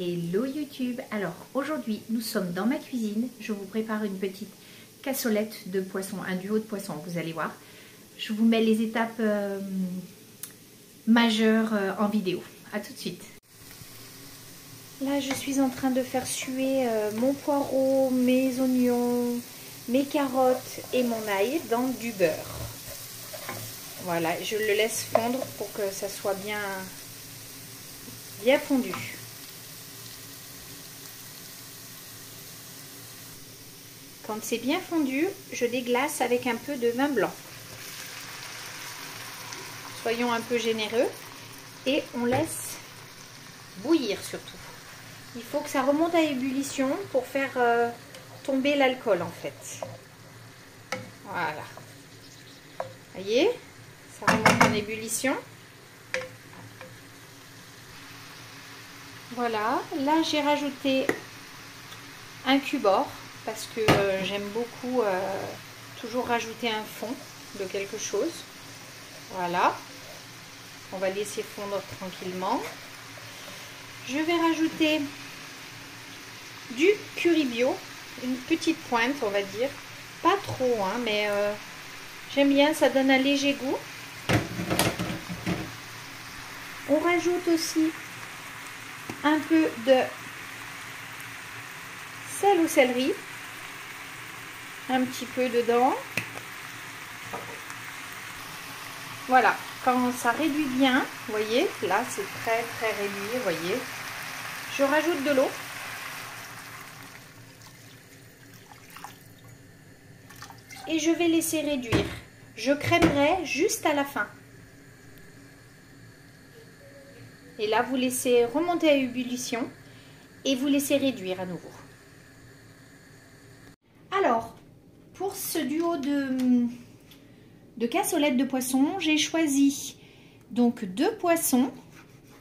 Hello YouTube. Alors aujourd'hui nous sommes dans ma cuisine. Je vous prépare une petite cassolette de poisson, un duo de poisson, vous allez voir. Je vous mets les étapes majeures en vidéo. A tout de suite. Là je suis en train de faire suer mon poireau, mes oignons, mes carottes et mon ail dans du beurre. Voilà, je le laisse fondre pour que ça soit bien fondu. Quand c'est bien fondu, je déglace avec un peu de vin blanc. Soyons un peu généreux et on laisse bouillir surtout. Il faut que ça remonte à ébullition pour faire tomber l'alcool en fait. Voilà. Voyez, ça remonte en ébullition. Voilà, là j'ai rajouté un cube-or. Parce que j'aime beaucoup toujours rajouter un fond de quelque chose. Voilà. On va laisser fondre tranquillement. Je vais rajouter du curry bio. Une petite pointe, on va dire. Pas trop, hein, mais j'aime bien, ça donne un léger goût. On rajoute aussi un peu de sel au céleri. Un petit peu dedans. Voilà, quand ça réduit bien, vous voyez, là c'est très réduit, vous voyez. Je rajoute de l'eau. Et je vais laisser réduire. Je crèmerai juste à la fin. Et là, vous laissez remonter à ébullition et vous laissez réduire à nouveau. Alors, pour ce duo de cassolette de poisson, j'ai choisi donc 2 poissons.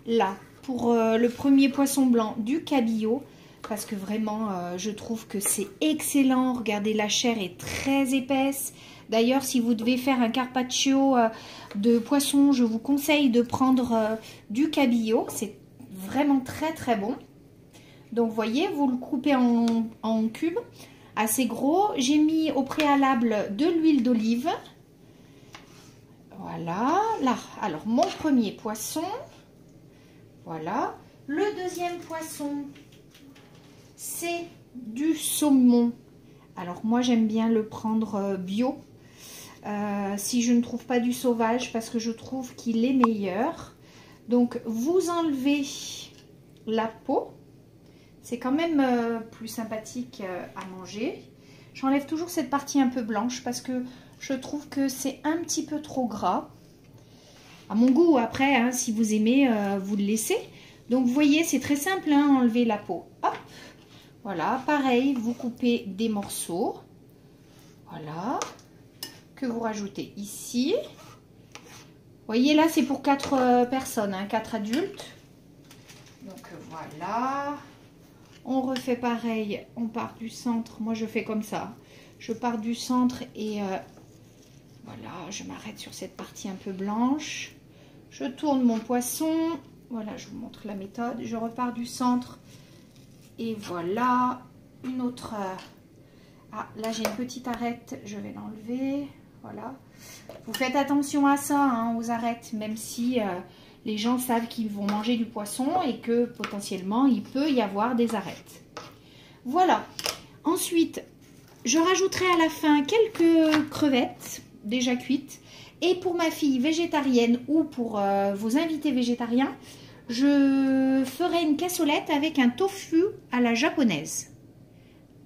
Là, pour le premier poisson blanc, du cabillaud, parce que vraiment, je trouve que c'est excellent. Regardez, la chair est très épaisse. D'ailleurs, si vous devez faire un carpaccio de poisson, je vous conseille de prendre du cabillaud. C'est vraiment très bon. Donc, vous voyez, vous le coupez en cubes. Assez gros. J'ai mis au préalable de l'huile d'olive. Voilà. Là, alors mon premier poisson. Voilà. Le deuxième poisson, c'est du saumon. Alors moi j'aime bien le prendre bio. Si je ne trouve pas du sauvage, parce que je trouve qu'il est meilleur. Donc vous enlevez la peau. C'est quand même plus sympathique à manger. J'enlève toujours cette partie un peu blanche parce que je trouve que c'est un petit peu trop gras. À mon goût, après, hein, si vous aimez, vous le laissez. Donc, vous voyez, c'est très simple, hein, enlever la peau. Hop, voilà, pareil, vous coupez des morceaux. Voilà, que vous rajoutez ici. Vous voyez, là, c'est pour 4 personnes, hein, 4 adultes. Donc, voilà. On refait pareil, on part du centre. Moi, je fais comme ça. Je pars du centre et voilà, je m'arrête sur cette partie un peu blanche. Je tourne mon poisson. Voilà, je vous montre la méthode. Je repars du centre et voilà. Une autre... Ah, là, j'ai une petite arête. Je vais l'enlever. Voilà. Vous faites attention à ça, hein, aux arêtes, même si... les gens savent qu'ils vont manger du poisson et que potentiellement il peut y avoir des arêtes. Voilà. Ensuite, je rajouterai à la fin quelques crevettes déjà cuites. Et pour ma fille végétarienne ou pour vos invités végétariens, je ferai une cassolette avec un tofu à la japonaise.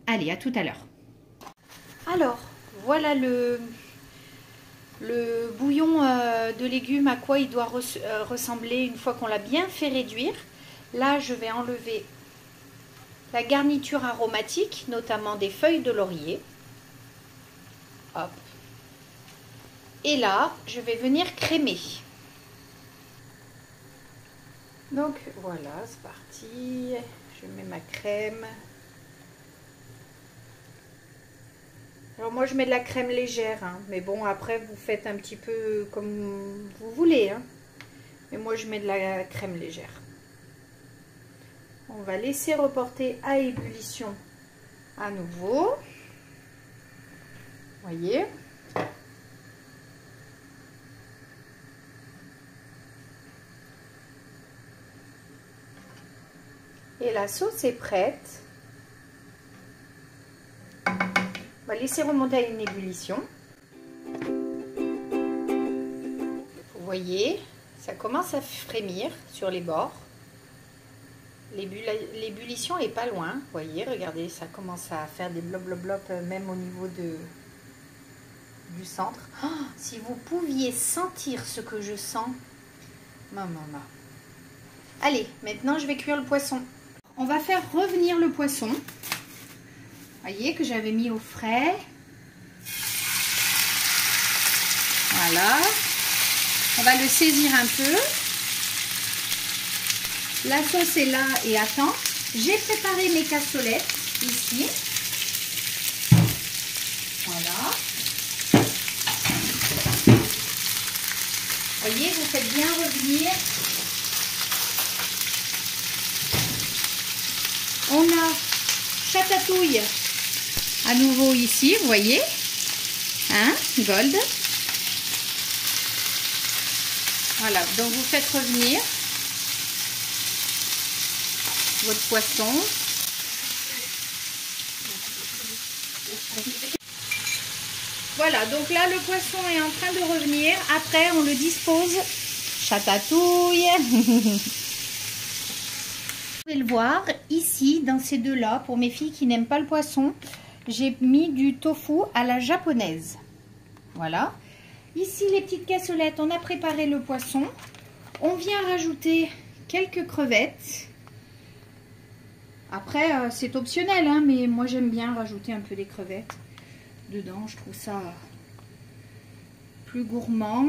Allez, à tout à l'heure. Alors, voilà le bouillon de légumes, à quoi il doit ressembler une fois qu'on l'a bien fait réduire. Là, je vais enlever la garniture aromatique, notamment des feuilles de laurier. Hop. Et là, je vais venir crémer. Donc, voilà, c'est parti. Je mets ma crème. Alors moi je mets de la crème légère, hein, mais bon après vous faites un petit peu comme vous voulez. Hein. Mais moi je mets de la crème légère. On va laisser reporter à ébullition à nouveau. Voyez. Et la sauce est prête. On va laisser remonter à une ébullition. Vous voyez, ça commence à frémir sur les bords. L'ébullition est pas loin. Vous voyez, regardez, ça commence à faire des blops, blops, blops, même au niveau du centre. Oh, si vous pouviez sentir ce que je sens. Maman. Allez, maintenant je vais cuire le poisson. On va faire revenir le poisson. Vous voyez que j'avais mis au frais. Voilà. On va le saisir un peu. La sauce est là et attend. J'ai préparé mes cassolettes ici. Voilà. Vous voyez, vous faites bien revenir. On a chatatouille à nouveau ici, vous voyez, hein, gold. Voilà, donc vous faites revenir votre poisson. Voilà, donc là le poisson est en train de revenir. Après, on le dispose. Chatatouille. Vous pouvez le voir ici dans ces deux-là, pour mes filles qui n'aiment pas le poisson, j'ai mis du tofu à la japonaise. Voilà. Ici les petites cassolettes, on a préparé le poisson. On vient rajouter quelques crevettes. Après c'est optionnel, hein, mais moi j'aime bien rajouter un peu des crevettes dedans. Je trouve ça plus gourmand.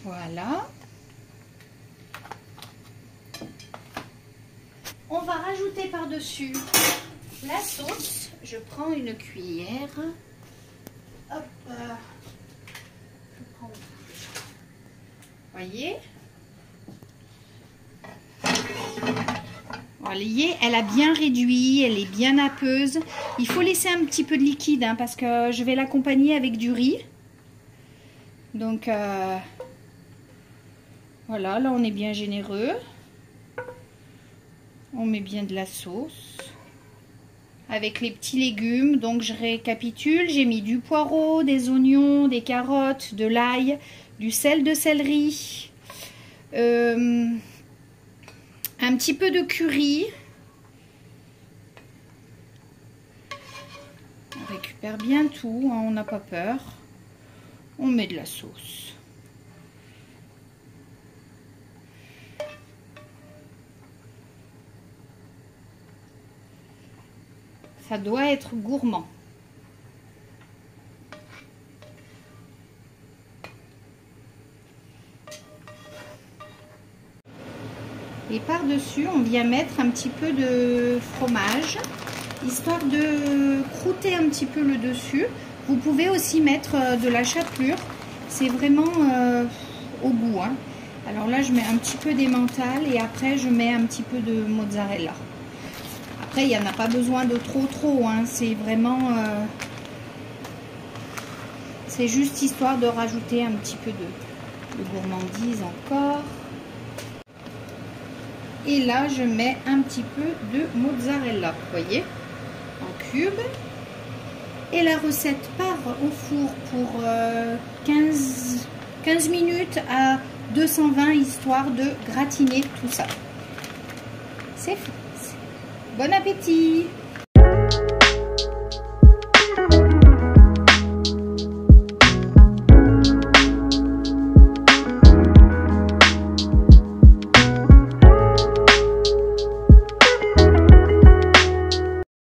Voilà. On va rajouter par-dessus la sauce. Je prends une cuillère. Hop. Je prends. Voyez. Voyez, elle a bien réduit, elle est bien napeuse. Il faut laisser un petit peu de liquide, hein, parce que je vais l'accompagner avec du riz. Donc voilà, là on est bien généreux. On met bien de la sauce avec les petits légumes. Donc je récapitule, j'ai mis du poireau, des oignons, des carottes, de l'ail, du sel de céleri, un petit peu de curry. On récupère bien tout, hein, on n'a pas peur. On met de la sauce. Ça doit être gourmand. Et par-dessus, on vient mettre un petit peu de fromage, histoire de croûter un petit peu le dessus. Vous pouvez aussi mettre de la chapelure. C'est vraiment au goût, hein. Alors là, je mets un petit peu d'emmental et après, je mets un petit peu de mozzarella. Après, il n'y en a pas besoin de trop, hein. C'est vraiment... c'est juste histoire de rajouter un petit peu de gourmandise encore. Et là, je mets un petit peu de mozzarella, vous voyez, en cubes. Et la recette part au four pour 15 minutes à 220, histoire de gratiner tout ça. C'est fait. Bon appétit!